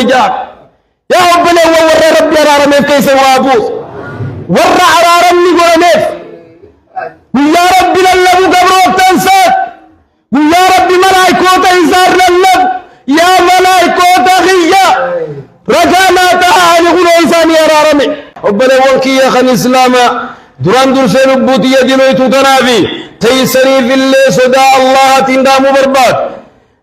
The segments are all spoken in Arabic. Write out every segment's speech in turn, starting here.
جاك يا ربنا ور ربي أرارمي كيس وابوس ور أرارمي قرميف يا ربي للبو قبروك تنسات يا ربي ملايكوت إنسار للب يا ملايكوت غيّا رجانا تعالي قلو إنسان يا رارمي ربنا وركي يا خن إسلام دران درسين بوتية دينويتو تنافي تيسري في اللي صدا الله تندام برباد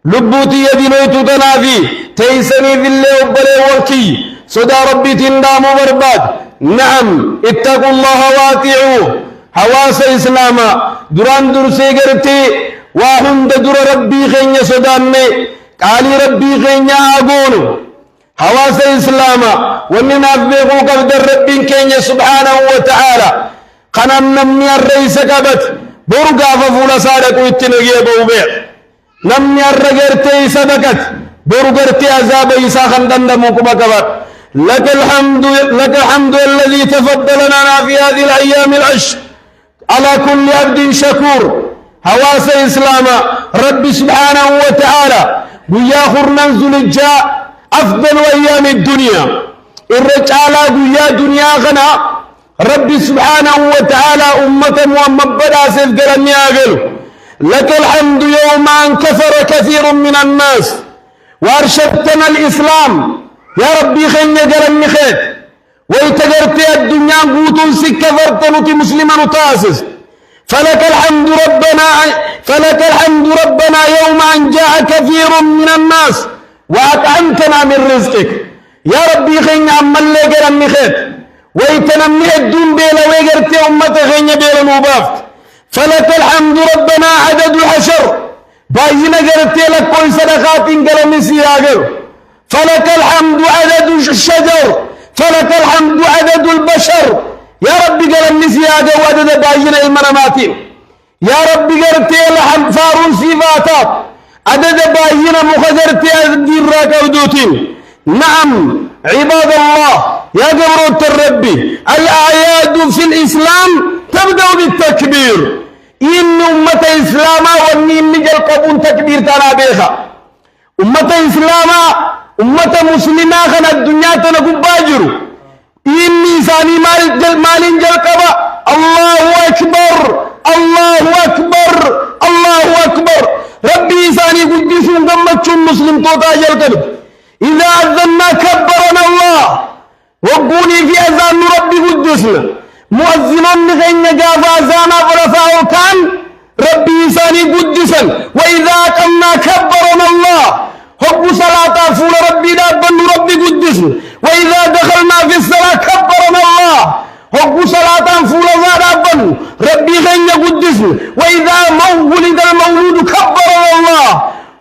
لبوتية دينويتو تنافي تيسري في اللي ربنا وركي صدا ربي تندام برباد نعم اتقوا الله واتعوه حواس إسلاما دران درسي قرتي وهند در ربي خيني صدامي قالي ربي خيني آقونو حواس إسلاما ومن أفبقوا قبض ربي كيني سبحانه وتعالى قنم نمني الرئيس قبت برقا ففولا سادك ويتنقيا بوبيع نمني الرقرتي سبكت برقرتي عذاب إساخا دندموكما قبت لك الحمد الذي تفضلنا في هذه الأيام العشر على كل عبد شكور حواس إسلاما ربي سبحانه وتعالى وياخر ننزل الجاء أفضل أيام الدنيا الرجال يا دنيا غنى ربي سبحانه وتعالى أمة محمد بدا سيفقرني أقل لك الحمد يوم أن كفر كثير من الناس وأرشدتنا الإسلام يا ربي خيني قرني خير ويتقرت الدنيا قوتون سكفرتنك مسلما تاسس فلك الحمد ربنا يوم أن جاء كثير من الناس وأطعمتنا من رزقك يا ربي خيني عمال لي قرني خير ويتنمي الدون بيلا ويقرت أمة خيني بيلا مبافت فلك الحمد ربنا عدد الحشر باينا قرت لك كل صدقات قرني سياقر فلك الحمد عدد الشجر فلك الحمد عدد البشر يا ربي قرني سياقر وعدد باينا المناماتين يا ربي قرت لحم فارون صفاتات عدد باينا مخدرت الدراك ودوتين نعم عباد الله يا قبروت الربي الأعياد في الإسلام تبدأ بالتكبير إن أمة إسلاما وإن نجل قبون تكبير تنابيخا أمة إسلاما أمة مسلمة خنا الدنيا تنقب باجر إن إنساني مال جل قبا الله أكبر الله أكبر الله أكبر ربي إنساني قديس قمت مسلم توتا جل قلب إذا أذنا كبرنا الله وقوني في أذان ربي قدسنا مؤذنون غين جافا أذانا فرفعه كان ربي إنساني قدسا وإذا قمنا كبرنا الله حب صلاة فول ربي دابن ربي قدسنا وإذا دخلنا في الصلاة كبرنا الله حب صلاة فول دابن ربي غين قدسنا وإذا ولد المولود كبرنا الله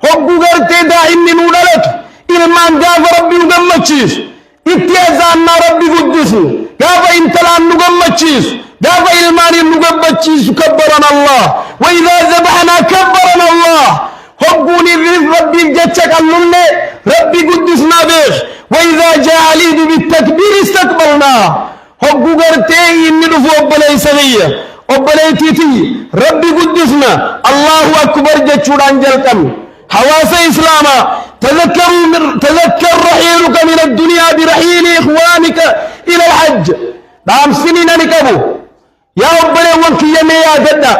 حب غرتي دائم نولدت إلمان جاف ربي نغمتشيس اتيازان ربي قدسي جاف انتلان نغمتشيس جاف إلمان نغمتشيس كبرنا الله وإذا ذبحنا كبرنا الله حبوني في ربي جتشك اللولي ربي قدسنا بيش وإذا جاء عليد بالتكبير استقبلنا حبو قرتي إني نفو أبلي سغية أبلي تيتي ربي قدسنا الله أكبر جتشوران جلكم حواس إسلاما تذكر رحيلك من الدنيا برحيل إخوانك إلى الحج دام سنين نكبو يا ربنا وانكي يا جدّا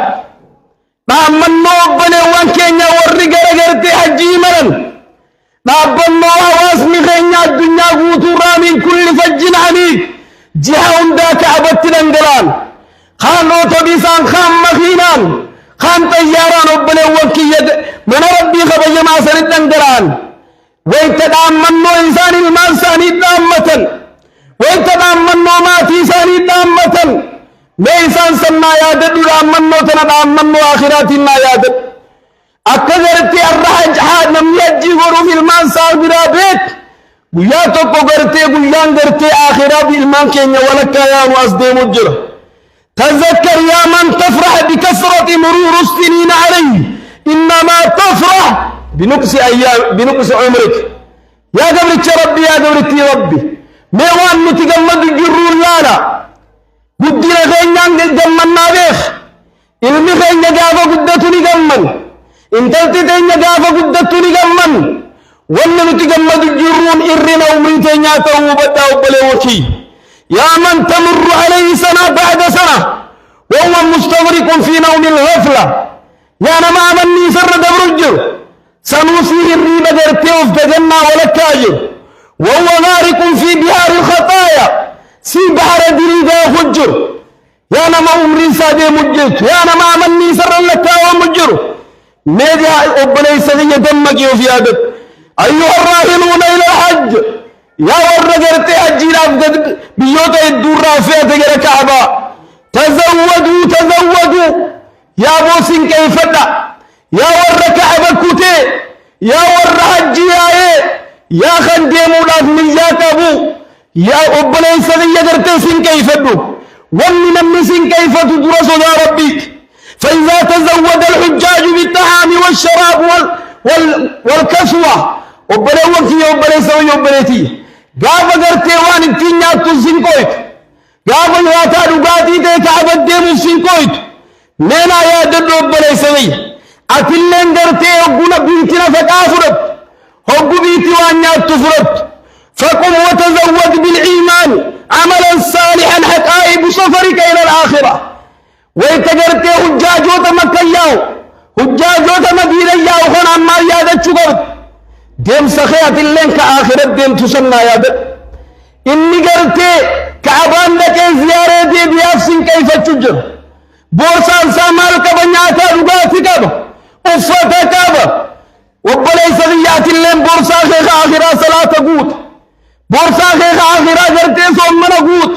دام منو ربنا وانكي يا ورقة رقرتي حجي مرن دام منو حواس مخينا الدنيا قوتورا من كل فج عميق جهة دا كعبت دنقلان خان أوتوبيسان خان مخينان خان طياران ربنا وانكي من ربي خبي ما سند دنقلان ويتدام منو إنسان المال ساني دامة ويتدام منو ماتي ساني دامة بإنسان سنة يادد دام منو تندام منو آخرات ما يادد أكثرتي الرحج حاد نم يجي غرو في المال سال برا بيت ويا توقو غرتي ويان غرتي آخرات بالمان كينيا ولك يا واسدي مجرى تذكر يا من تفرح بكثرة مرور السنين عليه إنما تفرح بنقص عمرك يا قبرك ربي يا قبرك ربي ميوان نتقمد الجرور لالا قدنا غينا قمنا بيخ ilmi keenya gaafa guddatuni gamman intalti teenya gaafa guddatuni gamman ولا نتجمد الجرون إرنا وميتين ياتوا بدا وبلوكي يا من تمر عليه سنة بعد سنة وهو مستغرق في نوم الغفلة يا نما مني سر دبرجر سنوسيه الريبة درتيوف تجنى ولكاجر وهو غارق في بحار الخطايا سي بحر دريدا فجر يا نما عمري سادي مجرت يا نما مني سر لكاوى مجر ميديا أبني سغي دمك في عدد أيها الراهنون إلى الحج يا ورقرت حجي لافقد بيوت الدور رافية تجرى كعبة تزودوا يا بوسين كيف دا يا ور كعبة كوتي يا ور حجي يا خندي مولاد ميزاك أبو يا أبني سغي درتسين كيف دو ومن النسين كيف تدرس يا ربك فإذا تزود الحجاج بالطعام والشراب والكسوة وبلا وكي وبلا سوي وبلتي قام قرتي وان التنيا تزين قام ياتا دغاتي تك عبدي مسين كويت لنا يا دد وبلا سوي اتلن قرتي وغنا بيتنا فكافرت هو بيتي وان تفرت فقم وتزود بالإيمان عملا صالحا حتى بسفرك إلى الآخرة ويتقرتي حجاجوت مكة ياو حجاجوت مدينة ياو خنا ما يادت شغرت ديم سخيات اللين كآخرت ديم تسنى يادت إني قرتي كعبان لك زيارة دي بيافسين كيف تجر بورسان سامال كبنياتا رغاتي كابا أفتا كابا وبلي سخيات اللين بورسان خيخ آخرة صلاة قوت بورسان خيخ آخرة قرتي صومنا قوت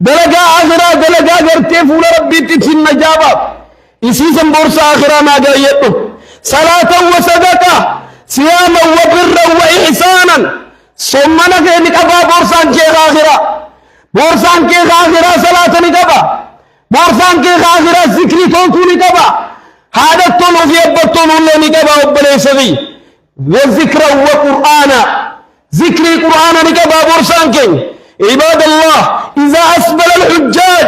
دلقا آخرة دلقا قرتي فول ربي تتسن نجابات إسيسا بورسا آخرة ما قايته صلاة وصدقة صياما وبرا وإحسانا صمنا كي نكبا بورسان كيخ آخرة بورسان كيخ آخرة صلاة نكبا بورسان كيخ آخرة ذكري تونكو نكبا هذا التونو في أبطونو اللي نكبا وبلي سغي وذكرا وقرآنا ذكري قرآن نكبا بورسان كي عباد الله إذا أسبل الحجاج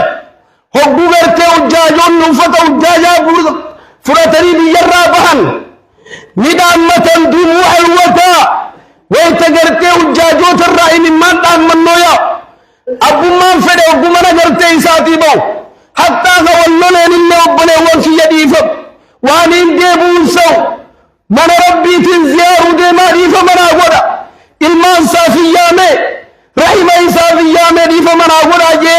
هبو غرتي حجاجون نفت حجاجا فرتني بيجرى بحن ندامة دموع الوطا ويتغرتي حجاجوت الرأي من دام من نويا أبو من فده أبو من غرتي إساتي بو حتى غولنا لله أبنى وفي يديفب وانين ديبون سو من ربي تنزيار ديما ديفا من أغودا إلمان صافي يامي رحمة إسافي يامي ديفا من أغودا جي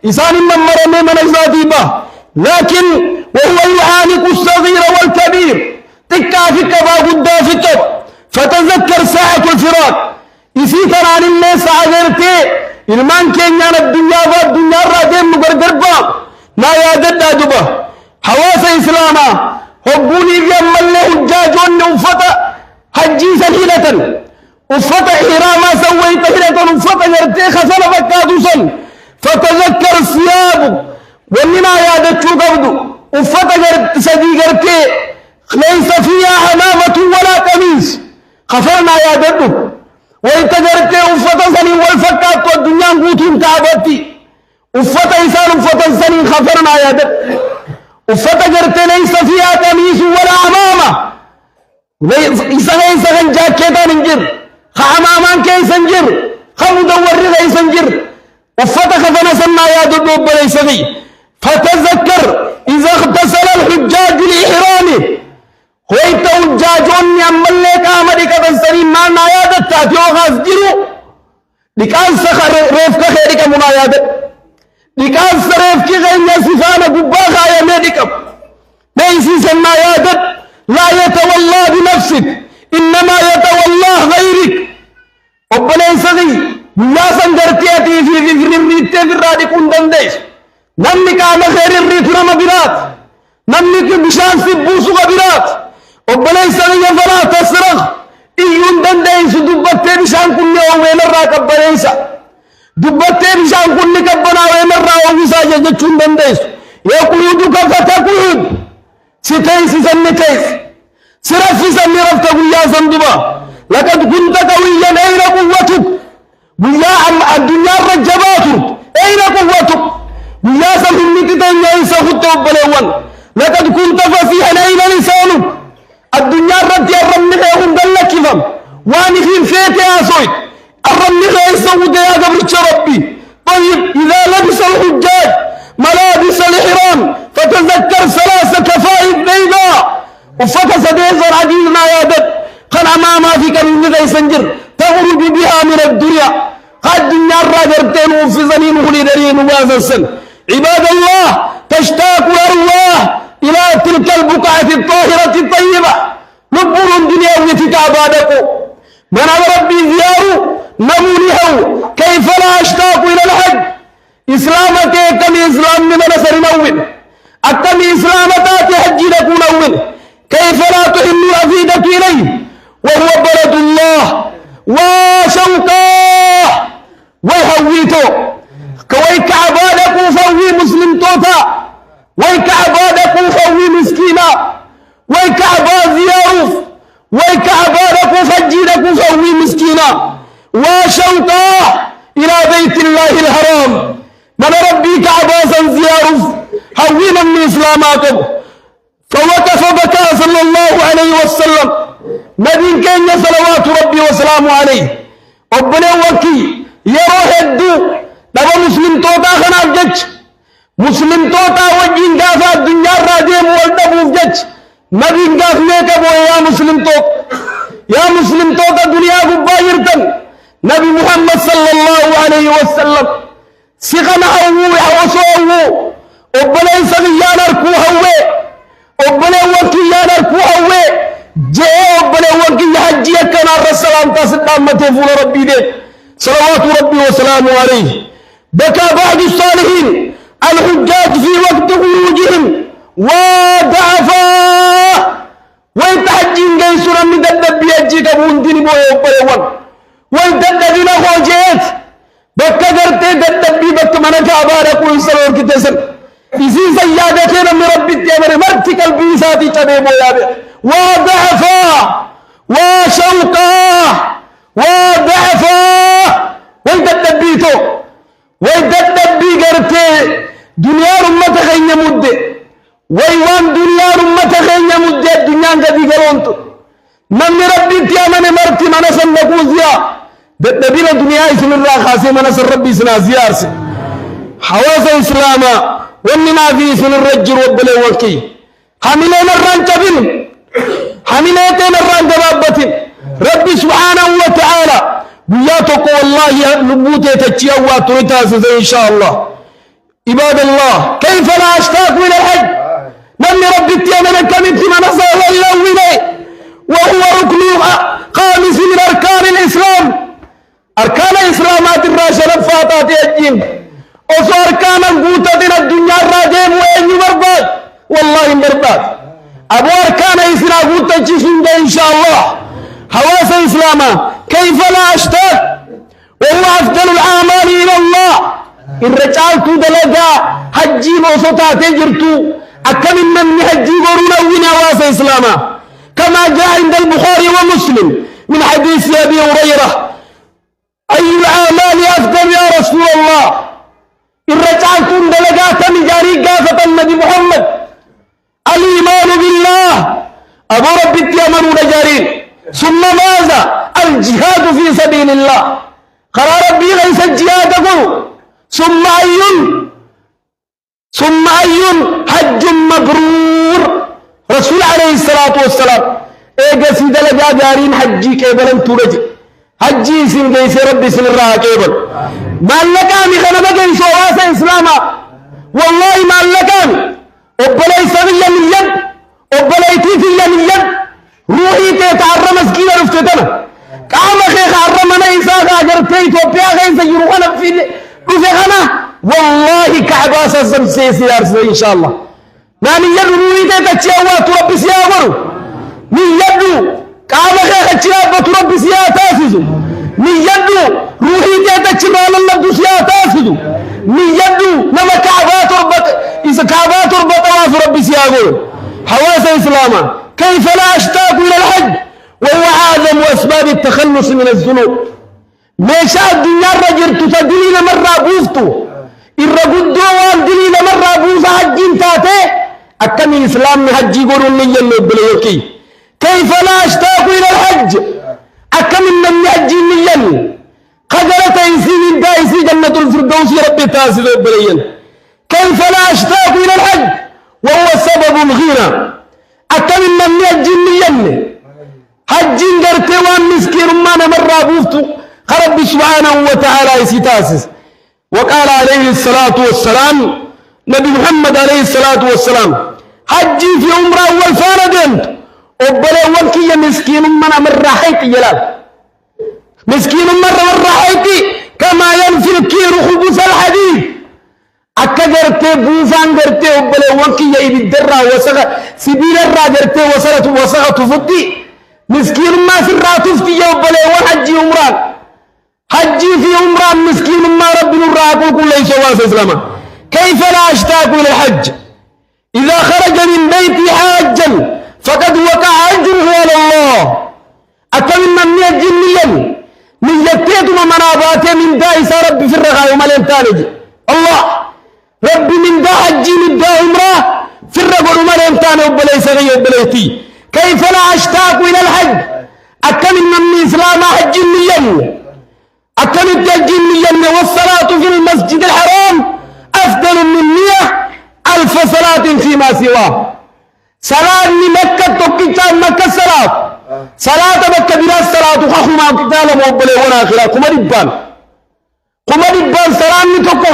إسان من مرمي من إساتي با لكن وهو يعانق الصغير والكبير تكا في كبا قدا في كبا فتذكر ساعة الفراق إسيطر عن الناس عذرتي إلمان كينيان الدنيا والدنيا الرادين مقرقر باب لا يادد دبا حواس إسلاما حبوني في أمال حجاجون وفتا حجي سهيلة وفتا إحراما سويت هيلة وفتا يرتي خسل فكادوسا فتذكر الثياب ومنا يادد شو قبضو وفتا سديقرتي ليس فيها علامة ولا قميص خفرنا يادده ويتقرتي وفتا سنين والفكات والدنيا نقوتهم تعبتي وفتا إسان وفتا سنين خفرنا يادد وفتا قرتي ليس فيها قميص ولا عمامة إسان جاكيتا ننجر خعمامان كي سنجر خمدور رغي سنجر وفتا خفنا سنة يادد وبليس بي فتذكر إذا اغتسل الحجاج لإحرامه ويت حجاجون يعمل لك عملي كبسرين ما نايادت تاتيو غاز جيرو لكان سخر ريفك خيرك منايادت لكان سريفك غير يصفان قباغ آيا ميدكم ليسي سنايادت لا يتولى بنفسك إنما يتولى غيرك وبلين سغي لا سنجرتياتي في ذكر الريت في الرادي كندنديش نمني كان خير الريت رمى برات نمني بشان سبوسو برات وبلين سغي فلا تسرغ إيون دنديس دبتي بشان كل يوم وينرى كبنيسا دبتي بشان كل كبنا وينرى ومسا ججتشون دنديس يقودك فتقود ستيس سنتيس سرف سنرفت ويا سندبا لقد كنت قويا أين قوتك ويا الدنيا رجباتك أين قوتك ويا سنمك تنيا سخط وبلون لقد كنت فسيحا أين لسانك الدنيا رد يرمي هم دلك فم واني في فيت يا سويد الرمي غير سود يا قبر ربي. طيب إذا لبس الحجاج ملابس الإحرام فتذكر ثلاث كفائد بيضاء وفتس ديزر عديدنا يا دد قال ما في كلمة غير سنجر تغرب بها من الدنيا قد الدنيا الراجرتين وفي زمينه لدرين وازنسن. عباد الله تشتاق الأرواح إلى تلك البقعة الطاهرة الطيبة نبور الدنيا وتتعبادكم من ربي زيارو نمونه كيف لا أشتاق إلى الحج إسلامك كم إسلام من نصر نوّن أكم إسلامتات حج لكم نوّن كيف لا تحل أفيدك إليه وهو بلد الله وشوقاه ويهويته كويك عبادكم فوي مسلم توتا ويك عبادكم فوي مسكينا ويك عباد زياروف ويك عبادكم فجيدكم فوي مسكينا وشوقاه إلى بيت الله الحرام من ربي كعباسا زياروف هوينا من إسلاماتكم. فوقف بكى صلى الله عليه وسلم نبي كان صلوات ربي وسلامه عليه ربنا وكي يروح الدو دابا مسلم توتا خنا جج مسلم توتا وجين غافا الدنيا راجم والدبوف جج نبي غاف ميكا يا مسلم توت يا مسلم توتا دنيا غبايرتن نبي محمد صلى الله عليه وسلم سيغنا هو وسوو ربنا يسغيان اركو هو ربنا وكي يا اركو هو جاء ربنا وكي حجي كان الرسول تصدام متفول ربي دي صلوات ربي وسلامه عليه. بكى بعض الصالحين الحجاج في وقت خروجهم وضعفا ويتحجين جيسنا من الدب يجيك بوندين بويوان ويتددين خوجيت بكى قرتي الدب بكى منك عبارك ويسرور كتسل إذن سيادتين من ربي التامر مرتك البيساتي تبيبو يابي وضعفا وشوقا وضعفا ويتدبيتو ويتدبي قرتي دنيا رمت خين مدة ويوان دنيا رمت خين مدة الدنيا قدي قرونتو من ربي التامر مرتي منسا نقوزيا دبيل الدنيا اسم الله خاصي منسا ربي سنا زيارسي حواس إسلاما ومما في اسم الرجل وبلي وكي حملين الرانتبين حملين الرانتبابتين ربي سبحانه وتعالى بياتك والله لبوتي تتشيوا تريتاس إن شاء الله. عباد الله كيف لا أشتاق إلى الحج من ربي التيامنا كمثل ما نصر الله إليه وهو ركن خامس من أركان الإسلام أركان الإسلامات الراشدة فاتات الجن وصو أركان قوتة الدنيا الراجم وين مرباد والله مرباد أبو أركان إسلام قوتة جسم إن شاء الله حواس إسلاما كيف لا أشتاق وهو أفضل الأعمال إلى الله الرجال تدلقا حجي وصوتا تجرتو أكم من حجي قرونا وين حواس إسلاما كما جاء عند البخاري ومسلم من حديث أبي هريرة أي الأعمال أفضل يا رسول الله الرجال تدلقا تمجاري قافة النبي محمد الإيمان بالله أبو رب التيامن جارين ثم ماذا الجهاد في سبيل الله قرار ربي ليس الجهاد ثم أي حج مبرور رسول عليه الصلاة والسلام إيجا سيدة لجا جارين حجي كيبلا تورجي حجي سن جيس ربي سن الرها كيبل مالكامي خنبا جيس وواسا إسلاما والله مالكامي وبلي سبيا من يد وبلي تيفيا من يد روحي تتعرى مسكينة رفتتنا قام خيخ عرمنا إساء غاجرتي توبيا غير سيروحنا في رفقنا والله كعباس الزمسيسي أرسل إن شاء الله ما من يد روحي تتشيوا تربي سياورو من يد قام خيخ تشيوا تربي سيا تاسزو من يد روحي تتشيوا لله سيا تاسزو من يد نما كعبات ربط إذا كعبات ربط واف ربي سياورو حواس إسلاما كيف لا أشتاق إلى الحج وهو أعظم أسباب التخلص من الذنوب ميشا الدنيا الرجل تدلين مرة بوفتو الرقدو والدلين مرة بوزا حجين تاتي أكمل إسلام من حج يقولون لي اللي بليوكي كيف لا أشتاق إلى الحج أكمل أكم من يأجين ين قدرت إنسي من دائسي جنة الفردوس ربي تاسد وبلين كيف لا أشتاق إلى الحج وهو سبب الغنى أكم من يأجين ين حجين قرتوان مسكين ما نمر بوفتو رب سبحانه وتعالى يسيتاسس وقال عليه الصلاة والسلام نبي محمد عليه الصلاة والسلام حجي في عمره والفاردين وبلا وكي مسكين من أمر راحيتي جلال مسكين مرة راحيتي كما ينفي الكير خبز الحديد أكجرتي بوفان جرتي وبلا وكي يبي الدرة وسقى سبيل الراجرتي وسقى تفتي مسكين ما في الراتفتي وبلا وحجي عمره حجي في عمره مسكين ما رب نراك كل شيء واسلامه كيف لا أشتاق إلى الحج إذا خرج من بيتي حاجا فقد وقع أجره على الله أتمنى من الجنيا من يتيتم مناباتي من دائس ربي في الرغاء وملين تانج الله ربي من دا حجي من دا عمره في الرغاء وملين تانج وبليس غي وبليتي كيف لا أشتاق إلى الحج أتمنى من إسلام حجنيا أتمنى الجنيا والصلاة في المسجد الحرام أفضل من 100,000 صلاة فيما سواه صلاة مكة تكتاب مكة صلاة مكة بلا صلاة خخما كتاب مقبلة وناخرة كما دبان صلاة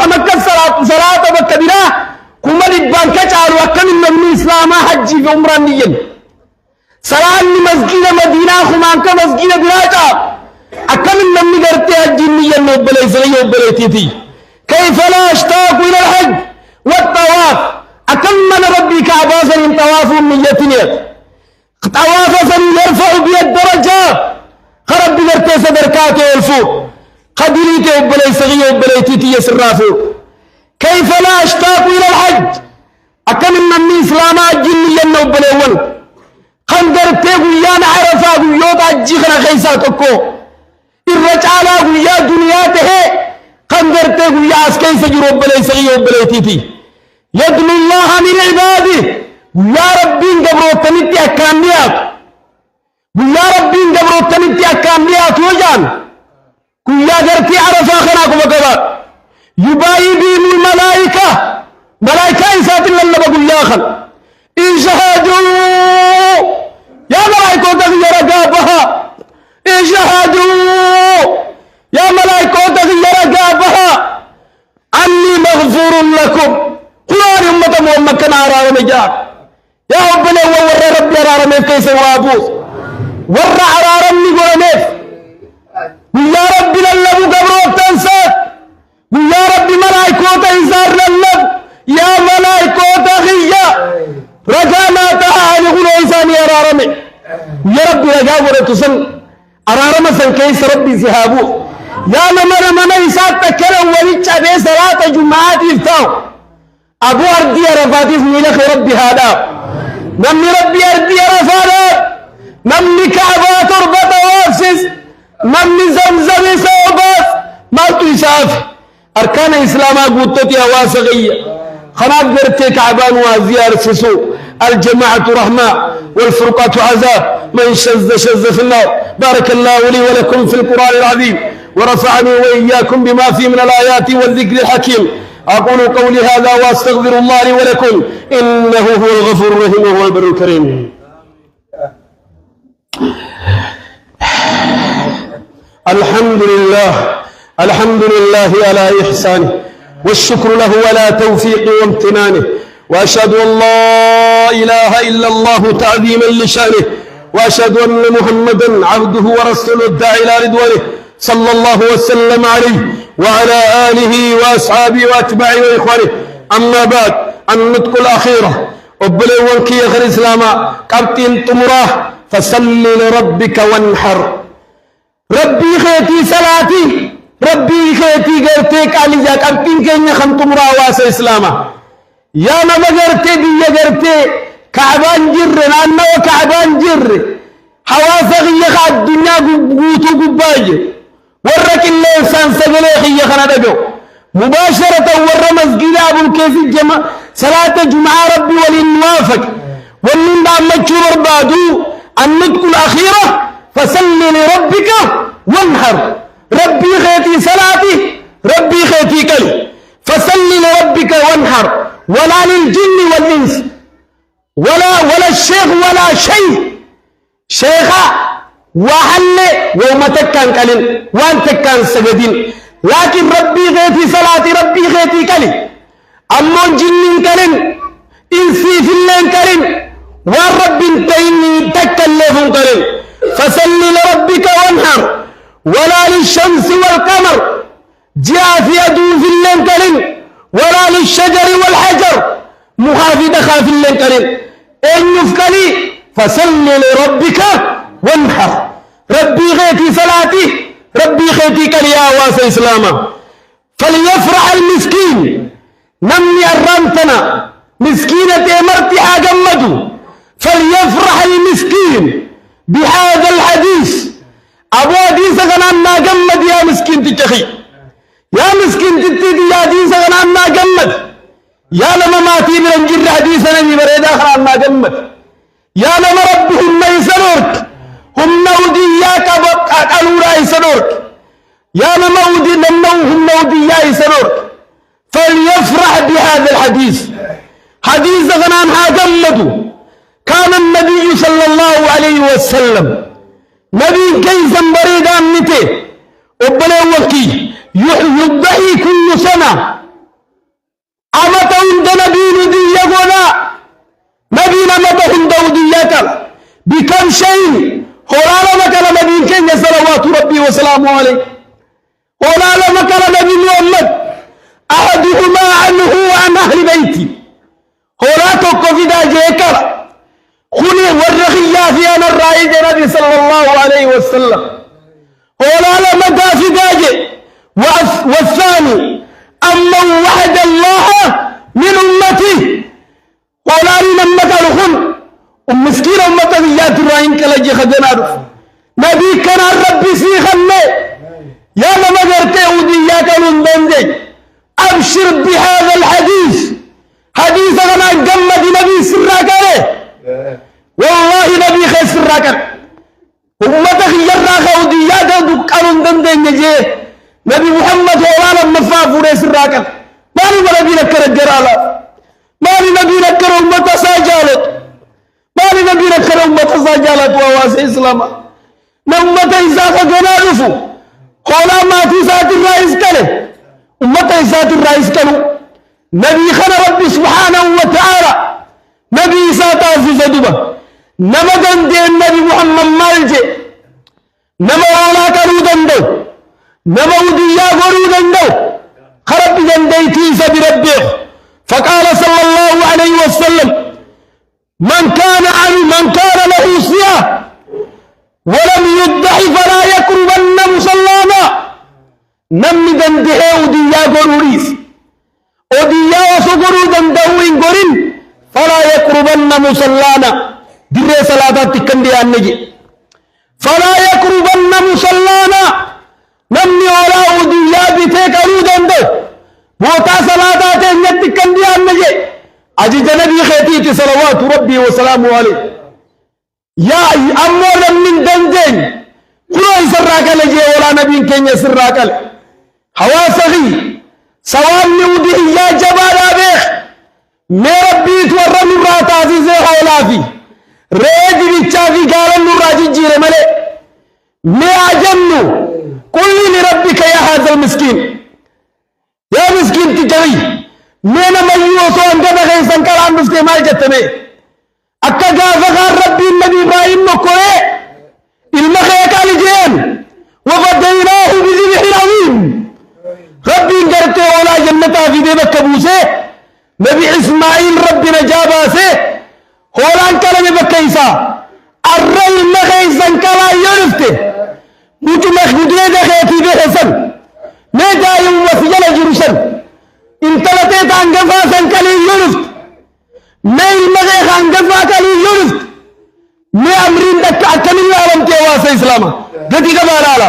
مكة صلاة مكة بلا كما دبان كتاب وكم من الإسلام حج في عمران نيين صلاة مسجد مدينة خما كمسجد بلا جاب أكم من نقرتي حج نيين مقبلة إسرائيل مقبلة تيتي كيف لا أشتاق إلى الحج والطواف أكم من ربي كعباسا من طواف من يتنيت طوافا يرفع بي الدرجات خرب بقرتي صدركاتي والفوق قدريتي وبلي صغير وبلي تيتي يسرافو كيف لا أشتاق إلى الحج أكم من إسلامات جنيا وبلي ول خنقرتي ويان عرفا ويوت أجيخنا خيساتكو الرجالة ويا دنياته خنقرتي ويا أسكي سجر وبلي صغير وبلي تيتي يدل الله من عباده ويا ربي قبرو تنتي أكاميات ويا ربي قبرو تنتي أكاميات وجان كويا قرتي عرفا خناكم وكذا يبايي بهم الملائكة ملائكة إنسات الله بقول يا خل إن شهدوا يا ملائكة تغير قابها إن شهدوا يا ملائكة تغير قابها عني مغفور لكم قرآن أمة محمد كان عرارة مجاب يا ربنا ور ربي عرارة ميف كيس وابوس ور عرارة ميقول ميف ويا ربي للبو قبروك تنسات ويا ربي ملائكو تنسار للب يا ملائكو تغيّا رجانا تعالي قلو إنساني عرارة مي يا ربي رجاء ورتسن عرارة مسن كيس ربي زهابو يا نمر من إنسان تكرم وليتش أبي صلاة جمعات يفتاو أبو أردي رفاتي ملك ربي هذا نمي ربي أردي رفادا نمي كعبة تربة وافسس نمي زمزم سوباس مالتو إساف أركان إسلام قوتتي أواسغية خناق برتي كعبان وزيار سسو الجماعة رحمة والفرقة عذاب من شذ في النار بارك الله لي ولكم في القرآن العظيم ورفعني وإياكم بما فيه من الآيات والذكر الحكيم أقول قولي هذا وأستغفر الله لي ولكم إنه هو الغفور الرحيم وهو البر الكريم الحمد لله على إحسانه والشكر له على توفيقه وامتنانه وأشهد أن لا إله إلا الله تعظيما لشانه وأشهد أن محمدا عبده ورسوله الداعي إلى رضوانه صلى الله وسلم عليه وعلى آله وأصحابه وأتباعه وإخوانه أما بعد النطق الأخيرة وبلغ كي يخر إسلاما قبتين تمراه فصل لربك وانحر ربي خيتي صلاتي ربي خيتي قرتك علي جا قبتين كي يخن تمراه واس إسلاما يا نما قرتي بي قرتي كعبان جر نانا وكعبان جر حواسق يخا الدنيا قوتو قباج ورك اللسان سجلي خي خنا دجو مباشرة ور مسجد أبو الكيف الجمع صلاة جمعة ربي وللوافق والنبى مجور بادو النطق الأخيرة فصل لربك وانحر ربي خيتي صلاتي ربي خيتي كلي فصل لربك وانحر ولا للجن والإنس ولا الشيخ ولا شيء شيخا وحل وما تكان كلين وان تكان سجدين لكن ربي غيتي صلاتي ربي غيتي كلي أمون جنين كلين إنسي في اللين كلين والرب انتيني تكلفون كلين فصل لربك وانحر ولا للشمس والقمر جاء في أدو في اللين كلين ولا للشجر والحجر محافظ خاف اللين كلين إن يفكلي فصل لربك وانحر ربي غيتي صلاتي ربي غيتي كليا واس إسلاما فليفرح المسكين نمني الرمتنا مسكينة مرتها جمدو فليفرح المسكين بهذا الحديث أبو حديث غنانا جمد يا مسكين تتخي يا مسكين تتدي يا حديث غنانا جمد يا لما ماتي برنجر حديثنا بريدا غنانا جمد يا لما ربهم ما يسنورك هم نودياك قالوا يسنورك يا لما هم نوديا يسنورك فليفرح بهذا الحديث حديث غنان جمدوا كان النبي صلى الله عليه وسلم نبي كيسا بريدا متى وبلا وكي يضحي كل سنة أمتهم نبي ندي يقونا نبينا متهم دوديك بكم شيء هولا مكان نبي كين صلوات ربي وسلامه عليه هولا مكان نبي محمد أحدهما عنه وعن أهل بيتي هولا توقفدا جيكرا خلي والرخيا في أنا الرائد نبي صلى الله عليه وسلم هولا لما في داجي والثاني أما وحد الله من أمتي هولا لما تلخن ومسكين أمتك يا تراين كلا جي خدنا نبي كان ربي سيخنه يا لما قرتي ودي يا كانون بندي أبشر بهذا الحديث حديث أنا جمد نبي سراك عليه والله نبي خير سراك أمتك يراك ودي يا كانون بندي نجي نبي محمد ولا مفافور سراك ما نبي نكر الجرالة ما نبي نكر أمة ساجالت ما نبي نكر أمة ساجالت وواسي إسلاما نمت إساق جنالفو خولا ما تسات الرئيس كله أمة إسات الرئيس كله نبي خنا ربي سبحانه وتعالى نبي إسات عزيز دوبا نما جندي النبي محمد مالجي نما ولا كانوا دندو نما وديا غرو دندو خرب جندي تيس بربه فقال صلى الله عليه وسلم من كان له صيام ولم يضحي فلا يقربن مصلانا نمي دنده وديا غروريس وديا وسغرو دندو إن غرين فلا يقربن مصلانا دير صلاة تكندي النجي فلا يقربن مصلانا نمي ولا وديا بتكرو دندو بوتا صلاة تكندي النجي أجي جنبي خيتي صلوات ربي وسلامه عليه يا أمور من دنجين كل سراك لجي ولا نبي كين سراك حواسخي سوام نودي يا جبال أبيخ मेरा बीच वर्रा नूरा ताज़ी से हौलाफी रेज बिच्चा की गालन नूरा जीरे मले मैं आजन्नु कोई नहीं रब्बी कया हाज़ल मिस्किन या मिस्किन की जवी मैं न मयूं सो अंका बगैर संकलाम मुझके माल जत्ते में अक्का गाफ़कार रब्बी नबी इब्राहिम नो कोए इल्म ख़ैका लिजेन वफ़दैनाहु बिज़िब्हिन अज़ीम रब्बी करते ओला जन्नता फ़िदे बक्कबूसे नबी इस्माइल रब्बी नजाबा से होलान कलमे बक्कईसा अर्रल मग़ई संकला योरफ्ते मुझे मखदूदे दखेती दे हसन मैं जायूं वफ़िजल जुरुसन इंतलते तांगफा संकली योरफ्त मैं इल्मग़े खांगफा कली योरफ्त मैं अमरीन दक्का अकमिल आलम के वासे इस्लामा गति का बाराला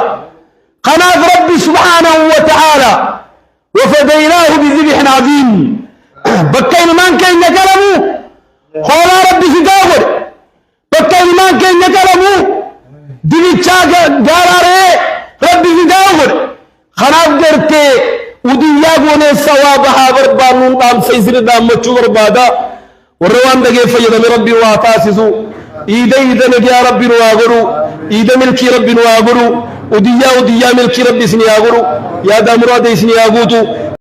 खनाफ रब्बी सुब्हानहु व तआला वफ़दैनाहु बिज़िब्हिन अज़ीम बक्का इल्मान के नकलमू होला रब्बी फिदावर बक्का इल्मान के नकलमू दिविच وديا غوني ثوابها بربانون قام سيسر دام مچو بربادا وروان دغه فيد ربي واتاسسو إيدا يا ربي نواغرو إيدا ملكي ربي نواغرو وديا ملكي ربي سنياغرو يا دا مراد سنياغوتو